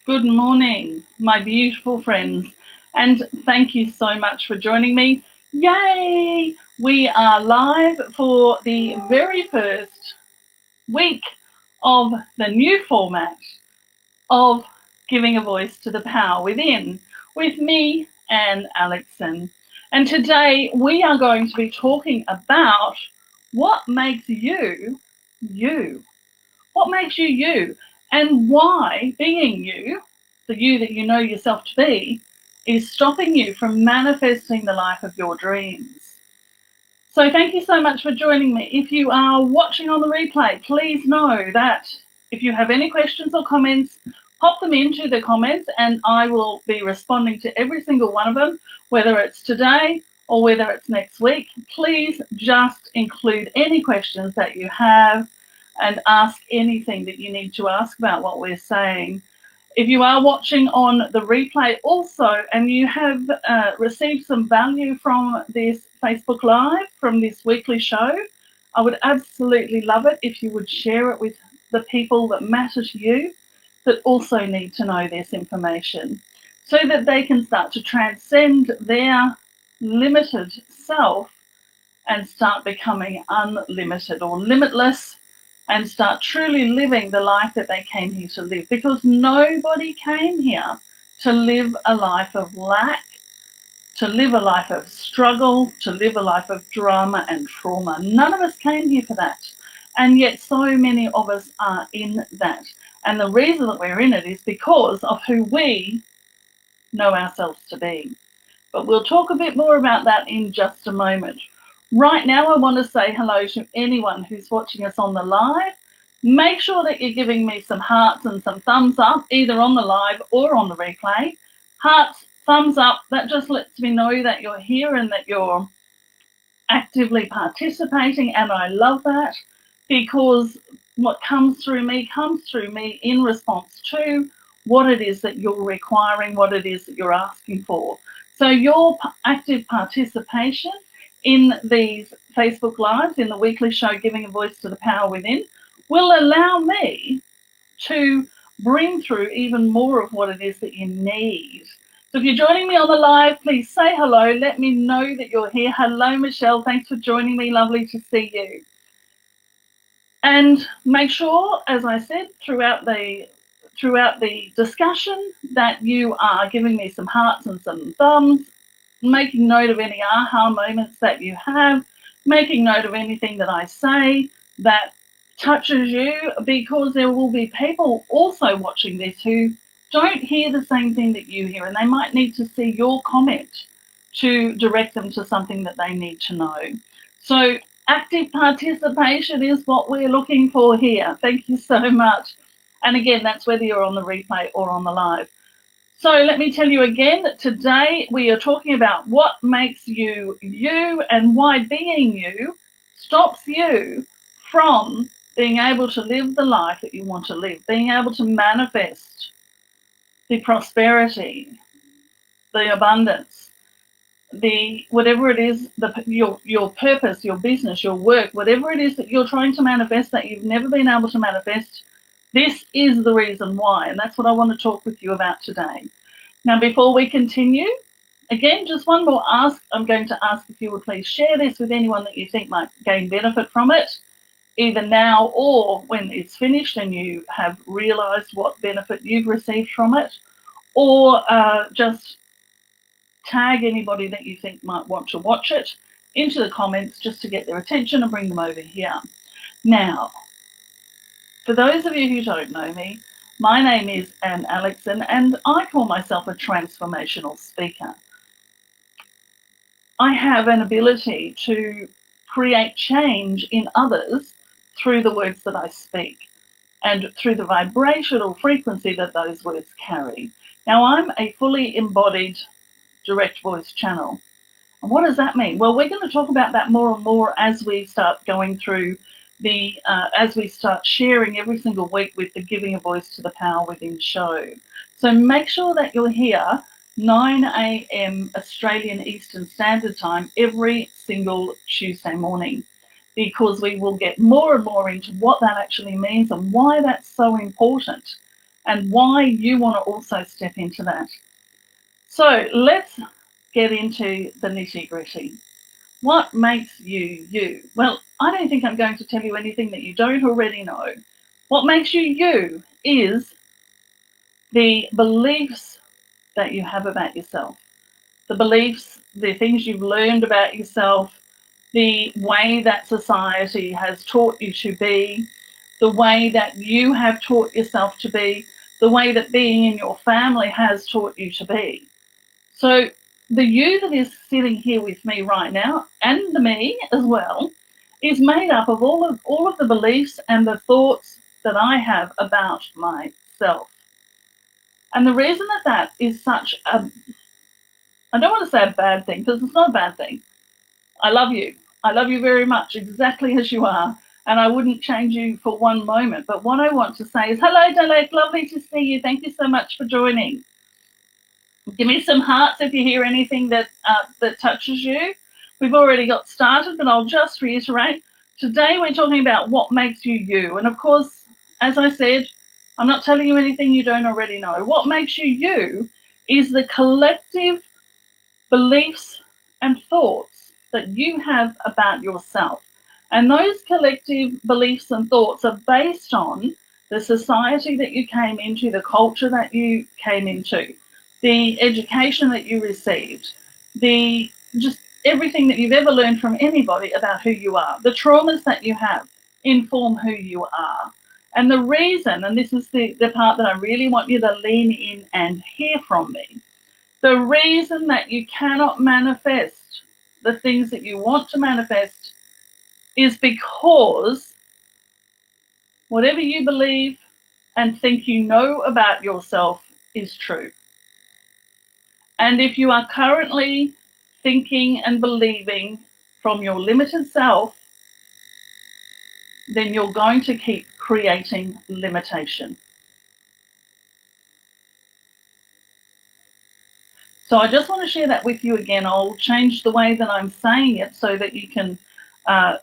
Good morning, my beautiful friends, and thank you so much for joining me. Yay! We are live for the very first week of the new format of Giving a Voice to the Power Within with me, Anne Alexson. And today we are going to be talking about what makes you, you. What makes you you, and why being you, the you that you know yourself to be, is stopping you from manifesting the life of your dreams. So thank you so much for joining me. If you are watching on the replay, please know that if you have any questions or comments, pop them into the comments and I will be responding to every single one of them, whether it's today or whether it's next week. Please just include any questions that you have and ask anything that you need to ask about what we're saying. If you are watching on the replay also and you have received some value from this Facebook Live, from this weekly show, I would absolutely love it if you would share it with the people that matter to you, that also need to know this information, so that they can start to transcend their limited self and start becoming unlimited or limitless, and start truly living the life that they came here to live. Because nobody came here to live a life of lack, to live a life of struggle, to live a life of drama and trauma. None of us came here for that. And yet so many of us are in that. And the reason that we're in it is because of who we know ourselves to be. But we'll talk a bit more about that in just a moment. Right now, I want to say hello to anyone who's watching us on the live. Make sure that you're giving me some hearts and some thumbs up, either on the live or on the replay. Hearts, thumbs up, that just lets me know that you're here and that you're actively participating, and I love that, because what comes through me in response to what it is that you're requiring, what it is that you're asking for. So your active participation in these Facebook Lives, in the weekly show Giving a Voice to the Power Within, will allow me to bring through even more of what it is that you need. So if you're joining me on the live, please say hello. Let me know that you're here. Hello, Michelle. Thanks for joining me. Lovely to see you. And make sure, as I said, throughout the discussion, that you are giving me some hearts and some thumbs, making note of any aha moments that you have, making note of anything that I say that touches you, because there will be people also watching this who don't hear the same thing that you hear, and they might need to see your comment to direct them to something that they need to know. So active participation is what we're looking for here. Thank you so much. And again, that's whether you're on the replay or on the live. So let me tell you again that today we are talking about what makes you you, and why being you stops you from being able to live the life that you want to live, being able to manifest the prosperity, the abundance, the whatever it is, your purpose, your business, your work, whatever it is that you're trying to manifest that you've never been able to manifest. This is the reason why, and that's what I want to talk with you about today. Now, before we continue, again, just one more ask. I'm going to ask if you would please share this with anyone that you think might gain benefit from it, either now or when it's finished and you have realized what benefit you've received from it, or just tag anybody that you think might want to watch it into the comments, just to get their attention and bring them over here. Now, for those of you who don't know me, my name is Anne Alexson, and I call myself a transformational speaker. I have an ability to create change in others through the words that I speak and through the vibrational frequency that those words carry. Now, I'm a fully embodied direct voice channel. And what does that mean? Well, we're going to talk about that more and more as we start going through as we start sharing every single week with the Giving a Voice to the Power Within show. So make sure that you're here 9 a.m. Australian Eastern Standard Time every single Tuesday morning, because we will get more and more into what that actually means and why that's so important. and why you want to also step into that. So let's get into the nitty-gritty. What makes you you? Well, I don't think I'm going to tell you anything that you don't already know. What makes you you is the beliefs that you have about yourself. The beliefs, the things you've learned about yourself, the way that society has taught you to be, the way that you have taught yourself to be, the way that being in your family has taught you to be. So the you that is sitting here with me right now, and the me as well, is made up of all of the beliefs and the thoughts that I have about myself. And the reason that is such a, I don't want to say a bad thing, because it's not a bad thing. I love you. I love you very much, exactly as you are. And I wouldn't change you for one moment. But what I want to say is, hello, Dalek, lovely to see you. Thank you so much for joining. Give me some hearts if you hear anything that touches you. We've already got started, but I'll just reiterate. Today we're talking about what makes you you. And of course, as I said, I'm not telling you anything you don't already know. What makes you you is the collective beliefs and thoughts that you have about yourself. And those collective beliefs and thoughts are based on the society that you came into, the culture that you came into, the education that you received, the just everything that you've ever learned from anybody about who you are. The traumas that you have inform who you are. And the reason, and this is the part that I really want you to lean in and hear from me, the reason that you cannot manifest the things that you want to manifest is because whatever you believe and think you know about yourself is true. And if you are currently thinking and believing from your limited self, then you're going to keep creating limitation. So I just want to share that with you again. I'll change the way that I'm saying it so that you can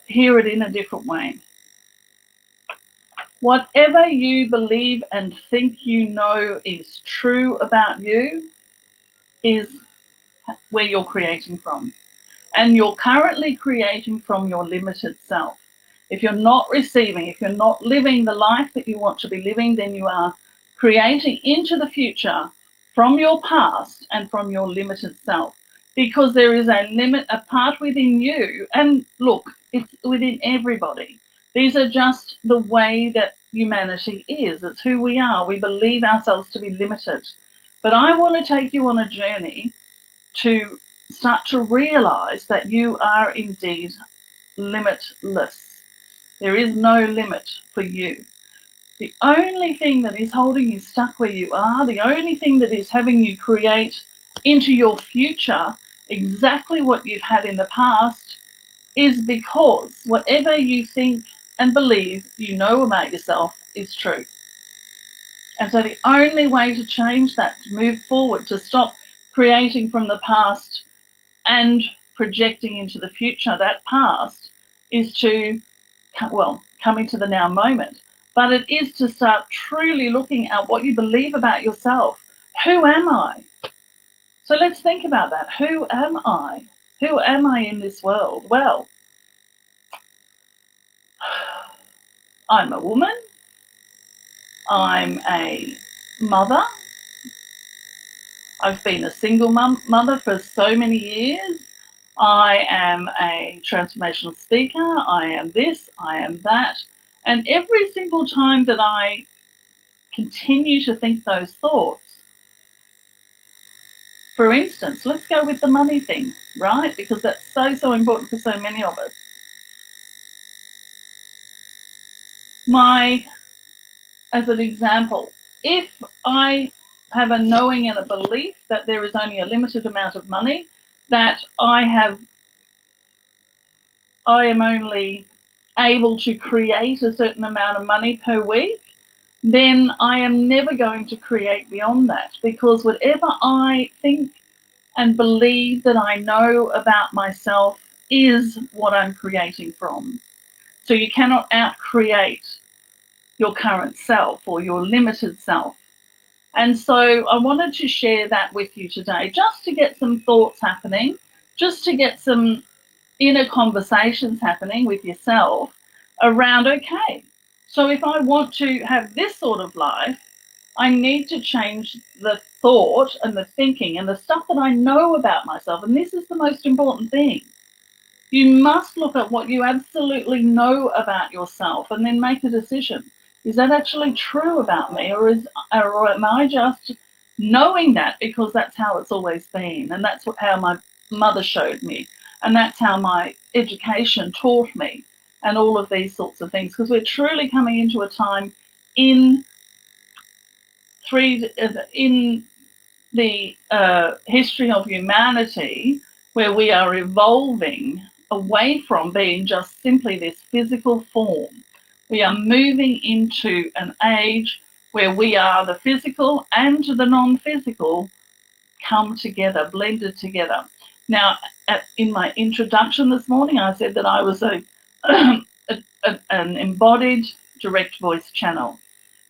hear it in a different way. Whatever you believe and think you know is true about you is where you're creating from. And you're currently creating from your limited self. If you're not receiving, if you're not living the life that you want to be living, then you are creating into the future from your past and from your limited self. Because there is a part within you, and look, it's within everybody. These are just the way that humanity is. It's who we are. We believe ourselves to be limited. But I want to take you on a journey to start to realize that you are indeed limitless. There is no limit for you. The only thing that is holding you stuck where you are, the only thing that is having you create into your future exactly what you've had in the past is because whatever you think and believe you know about yourself is true. And so the only way to change that, to move forward, to stop creating from the past and projecting into the future, that past, is to, well, come into the now moment. But it is to start truly looking at what you believe about yourself. Who am I? So let's think about that. Who am I? Who am I in this world? Well, I'm a woman. I'm a mother. I've been a single mother for so many years. I am a transformational speaker. I am this, I am that. And every single time that I continue to think those thoughts, for instance, let's go with the money thing, right? Because that's so important for so many of us. As an example, if I have a knowing and a belief that there is only a limited amount of money, that I am only able to create a certain amount of money per week, then I am never going to create beyond that, because whatever I think and believe that I know about myself is what I'm creating from. So you cannot out-create your current self or your limited self. And so I wanted to share that with you today, just to get some thoughts happening, just to get some inner conversations happening with yourself around, okay, so if I want to have this sort of life, I need to change the thought and the thinking and the stuff that I know about myself. And this is the most important thing. You must look at what you absolutely know about yourself and then make a decision. Is that actually true about me, or am I just knowing that because that's how it's always been, and that's how my mother showed me, and that's how my education taught me, and all of these sorts of things? Because we're truly coming into a time in the history of humanity where we are evolving away from being just simply this physical form. We are moving into an age where we are the physical and the non-physical come together, blended together. Now, in my introduction this morning, I said that I was an embodied direct voice channel.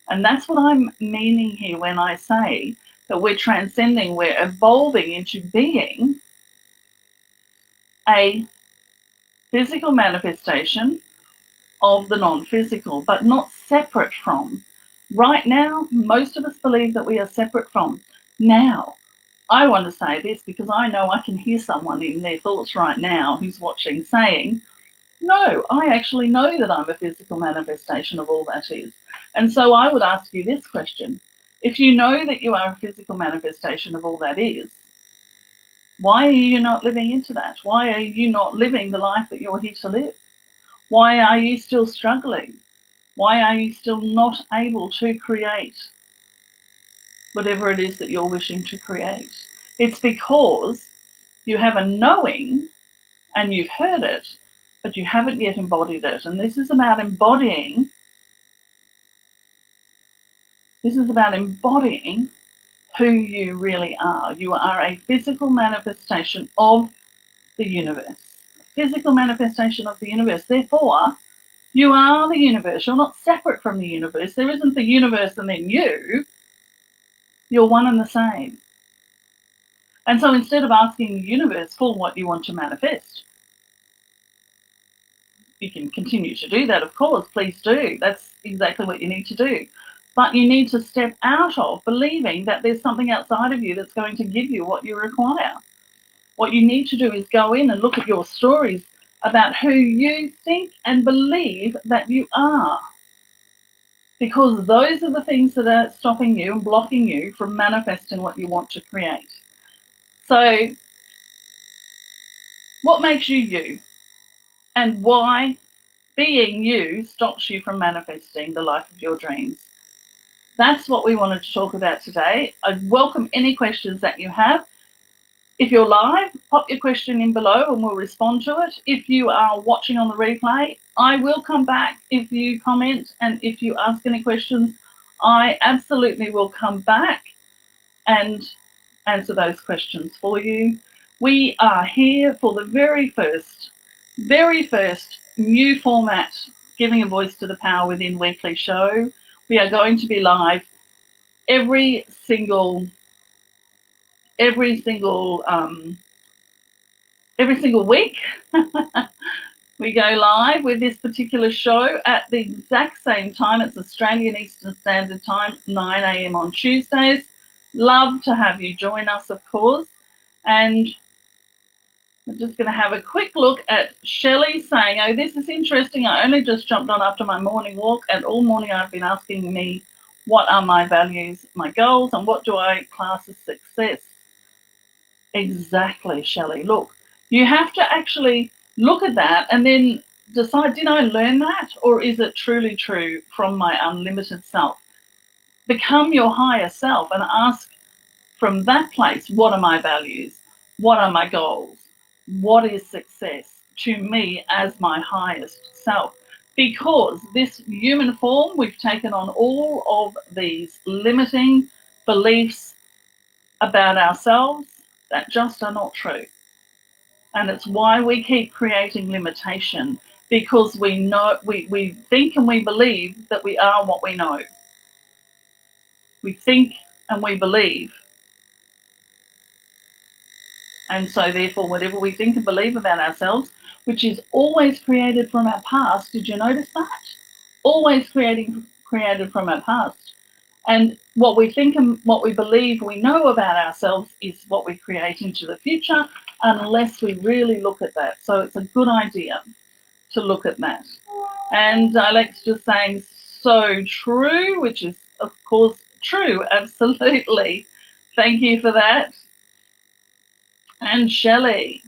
And that's what I'm meaning here when I say that we're transcending, we're evolving into being a physical manifestation of the non-physical, but not separate from. Right now, most of us believe that we are separate from. Now, I want to say this because I know I can hear someone in their thoughts right now who's watching saying, no, I actually know that I'm a physical manifestation of all that is. And so I would ask you this question. If you know that you are a physical manifestation of all that is, why are you not living into that? Why are you not living the life that you're here to live? Why are you still struggling? Why are you still not able to create whatever it is that you're wishing to create? It's because you have a knowing and you've heard it, but you haven't yet embodied it. And this is about embodying. This is about embodying who you really are. You are a physical manifestation of the universe. Physical manifestation of the universe. Therefore, you are the universe. You're not separate from the universe. There isn't the universe and then you. You're one and the same. And so instead of asking the universe for what you want to manifest, you can continue to do that, of course. Please do. That's exactly what you need to do. But you need to step out of believing that there's something outside of you that's going to give you what you require. What you need to do is go in and look at your stories about who you think and believe that you are. Because those are the things that are stopping you and blocking you from manifesting what you want to create. So, what makes you you? And why being you stops you from manifesting the life of your dreams? That's what we wanted to talk about today. I welcome any questions that you have. If you're live, pop your question in below and we'll respond to it. If you are watching on the replay, I will come back if you comment, and if you ask any questions, I absolutely will come back and answer those questions for you. We are here for the very first new format, Giving a Voice to the Power Within weekly show. We are going to be live every single week. We go live with this particular show at the exact same time. It's Australian Eastern Standard Time, 9 a.m. on Tuesdays. Love to have you join us, of course. And I'm just going to have a quick look at Shelly saying, oh, this is interesting. I only just jumped on after my morning walk, and all morning I've been asking me, what are my values, my goals, and what do I class as success? Exactly, Shelly. Look, you have to actually look at that and then decide, did I learn that, or is it truly true from my unlimited self? Become your higher self and ask from that place, what are my values? What are my goals? What is success to me as my highest self? Because this human form, we've taken on all of these limiting beliefs about ourselves that just are not true. And it's why we keep creating limitation, because we know, we think and we believe that we are what we know. We think and we believe. And so therefore, whatever we think and believe about ourselves, which is always created from our past, did you notice that? Always created from our past. And what we think and what we believe we know about ourselves is what we create into the future, unless we really look at that. So it's a good idea to look at that. And Alex just saying, so true, which is, of course, true, absolutely. Thank you for that. And Shelly,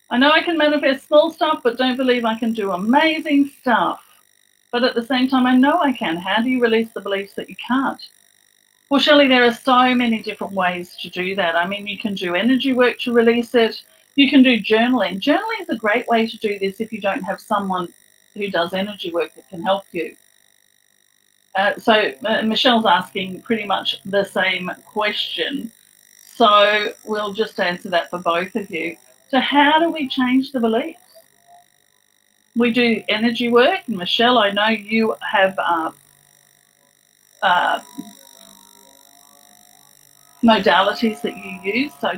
I know I can manifest small stuff, but don't believe I can do amazing stuff. But at the same time, I know I can. How do you release the beliefs that you can't? Well, Shelly, there are so many different ways to do that. I mean, you can do energy work to release it. You can do journaling. Journaling is a great way to do this if you don't have someone who does energy work that can help you. So Michelle's asking pretty much the same question. So we'll just answer that for both of you. So how do we change the beliefs? We do energy work. And Michelle, I know you have modalities that you use. So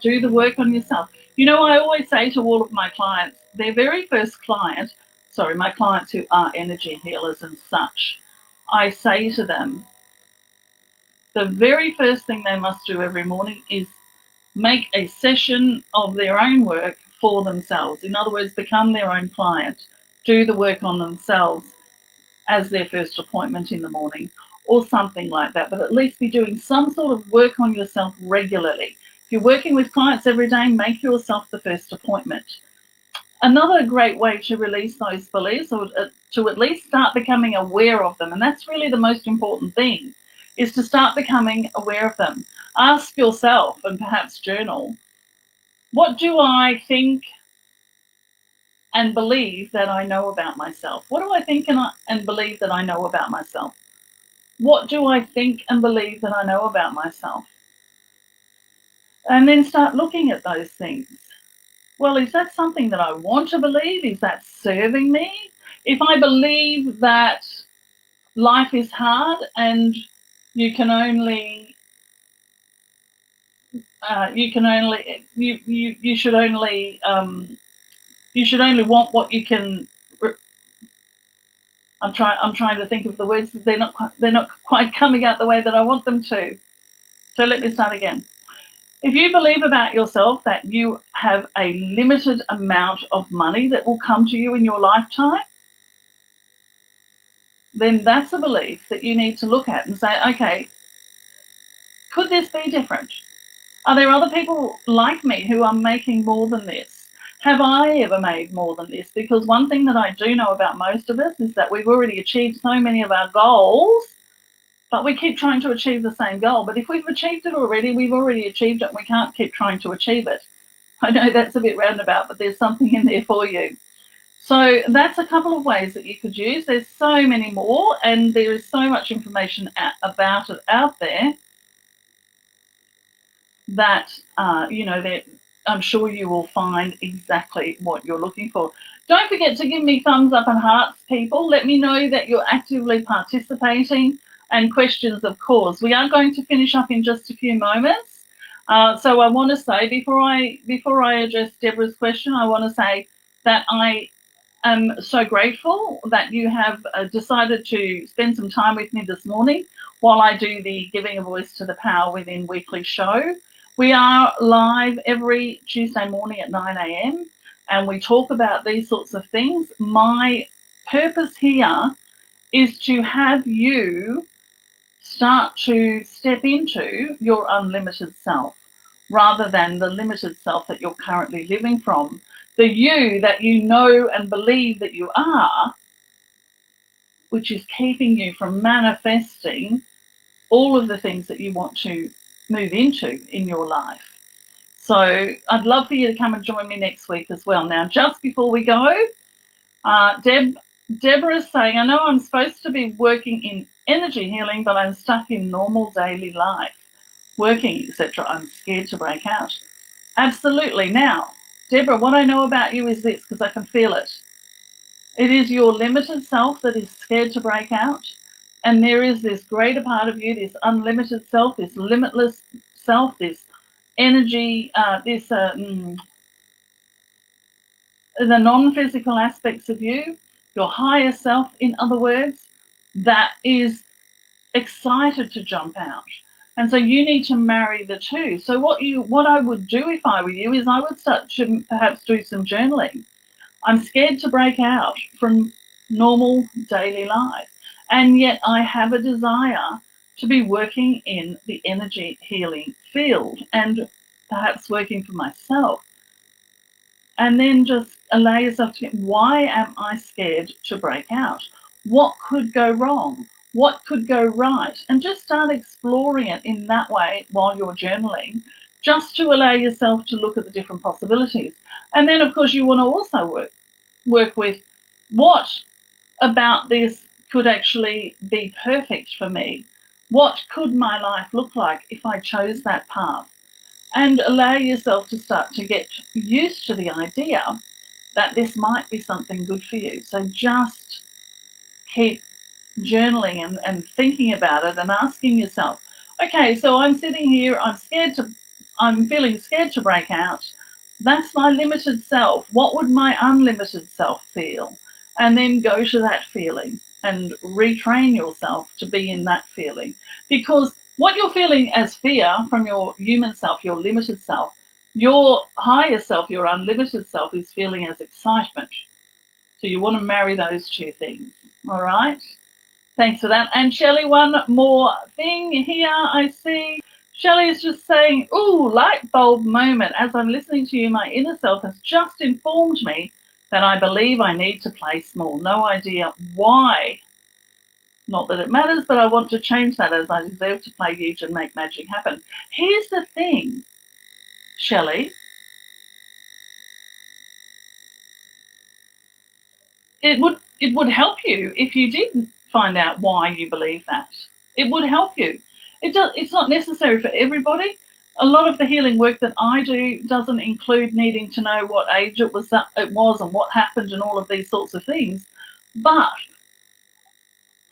do the work on yourself. You know, I always say to all of my clients, their very first client, my clients who are energy healers and such, I say to them, the very first thing they must do every morning is make a session of their own work for themselves. In other words, become their own client, do the work on themselves as their first appointment in the morning or something like that, but at least be doing some sort of work on yourself regularly. If you're working with clients every day, make yourself the first appointment. Another great way to release those beliefs, or to at least start becoming aware of them, and that's really the most important thing, is to start becoming aware of them. Ask yourself, and perhaps journal, what do I think and believe that I know about myself? What do I think and believe that I know about myself? What do I think and believe that I know about myself? And then start looking at those things. Well, is that something that I want to believe? Is that serving me? If I believe that life is hard and you should only want what you can. I'm trying to think of the words. They're not quite coming out the way that I want them to. So let me start again. If you believe about yourself that you have a limited amount of money that will come to you in your lifetime, then that's a belief that you need to look at and say, okay, could this be different? Are there other people like me who are making more than this? Have I ever made more than this? Because one thing that I do know about most of us is that we've already achieved so many of our goals, but we keep trying to achieve the same goal. But if we've achieved it already, we've already achieved it, and we can't keep trying to achieve it. I know that's a bit roundabout, but there's something in there for you. So that's a couple of ways that you could use. There's so many more, and there is so much information about it out there that, that I'm sure you will find exactly what you're looking for. Don't forget to give me thumbs up and hearts, people. Let me know that you're actively participating, and questions, of course. We are going to finish up in just a few moments. So I want to say, before I address Deborah's question, I want to say that I am so grateful that you have decided to spend some time with me this morning while I do the Giving a Voice to the Power Within weekly show. We are live every Tuesday morning at 9 a.m. and we talk about these sorts of things. My purpose here is to have you start to step into your unlimited self rather than the limited self that you're currently living from. The you that you know and believe that you are, which is keeping you from manifesting all of the things that you want to move into in your life. So I'd love for you to come and join me next week as well. Now, just before we go, Deborah's saying, I know I'm supposed to be working in energy healing, but I'm stuck in normal daily life, working, etc. I'm scared to break out. Absolutely. Now, Deborah, what I know about you is this, because I can feel it. It is your limited self that is scared to break out, And there is this greater part of you, this unlimited self, this limitless self, this energy, the non-physical aspects of you, your higher self, in other words, that is excited to jump out. And so you need to marry the two. So what I would do if I were you is I would start to perhaps do some journaling. I'm scared to break out from normal daily life, and yet I have a desire to be working in the energy healing field and perhaps working for myself. And then just allow yourself to get, why am I scared to break out? What could go wrong? What could go right? And just start exploring it in that way while you're journaling, just to allow yourself to look at the different possibilities. And then, of course, you want to also work with what about this could actually be perfect for me? What could my life look like if I chose that path? And allow yourself to start to get used to the idea that this might be something good for you. So just keep journaling and thinking about it and asking yourself, okay, so I'm sitting here, I'm feeling scared to break out. That's my limited self. What would my unlimited self feel? And then go to that feeling and retrain yourself to be in that feeling. Because what you're feeling as fear from your human self, your limited self, your higher self, your unlimited self is feeling as excitement. So you want to marry those two things. All right? Thanks for that. And Shelly, one more thing here I see. Shelly is just saying, ooh, light bulb moment. As I'm listening to you, my inner self has just informed me that I believe I need to play small. No idea why. Not that it matters, but I want to change that, as I deserve to play huge and make magic happen. Here's the thing, Shelly. It would help you if you did find out why you believe that. It would help you. It's not necessary for everybody. A lot of the healing work that I do doesn't include needing to know what age it was and what happened and all of these sorts of things. But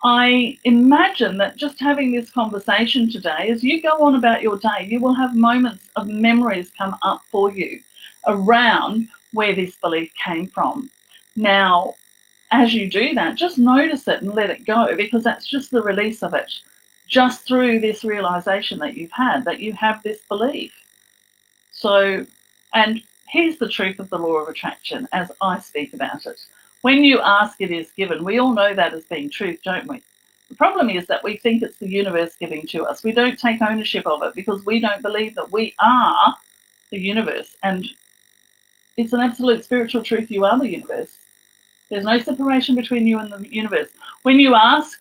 I imagine that just having this conversation today, as you go on about your day, you will have moments of memories come up for you around where this belief came from. Now, as you do that, just notice it and let it go, because that's just the release of it, just through this realization that you've had, that you have this belief. So, and here's the truth of the law of attraction as I speak about it. When you ask, it is given. We all know that as being truth, don't we? The problem is that we think it's the universe giving to us. We don't take ownership of it because we don't believe that we are the universe. And it's an absolute spiritual truth. You are the universe. There's no separation between you and the universe. When you ask,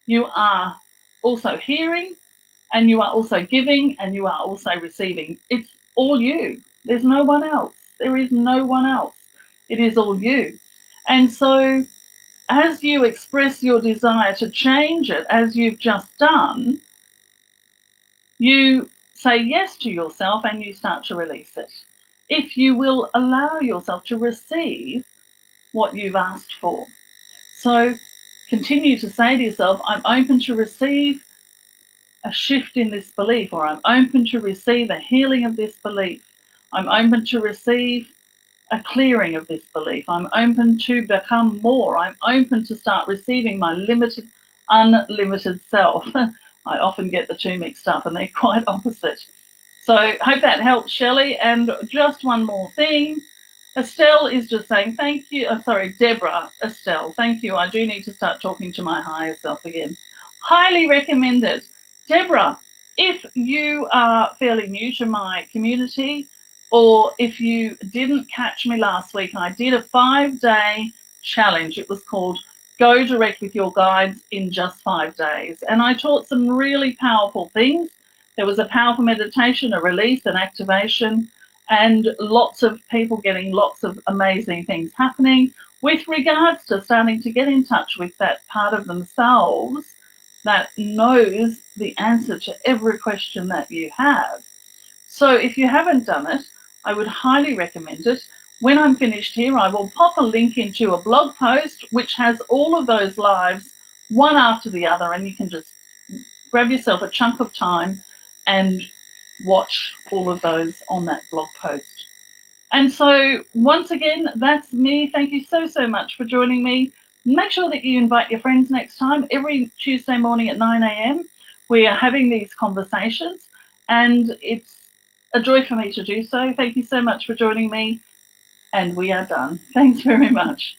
you are also hearing, and you are also giving, and you are also receiving. It's all you. There's no one else. There is no one else. It is all you. And so as you express your desire to change it, as you've just done, you say yes to yourself and you start to release it. If you will allow yourself to receive what you've asked for. So continue to say to yourself, I'm open to receive a shift in this belief, or I'm open to receive a healing of this belief. I'm open to receive a clearing of this belief. I'm open to become more. I'm open to start receiving my limited, unlimited self. I often get the two mixed up and they're quite opposite. So I hope that helps, Shelly. And just one more thing. Estelle is just saying, thank you. Deborah, Estelle, thank you. I do need to start talking to my higher self again. Highly recommended. Deborah, if you are fairly new to my community, or if you didn't catch me last week, I did a 5-day challenge. It was called Go Direct with Your Guides in Just 5 Days. And I taught some really powerful things. There was a powerful meditation, a release, an activation, and lots of people getting lots of amazing things happening with regards to starting to get in touch with that part of themselves that knows the answer to every question that you have. So if you haven't done it, I would highly recommend it. When I'm finished here, I will pop a link into a blog post which has all of those lives one after the other, and you can just grab yourself a chunk of time and watch all of those on that blog post. And so once again, that's me. Thank you so, so much for joining me. Make sure that you invite your friends next time. Every Tuesday morning at 9 a.m, we are having these conversations, and it's a joy for me to do so. Thank you so much for joining me, and we are done. Thanks very much.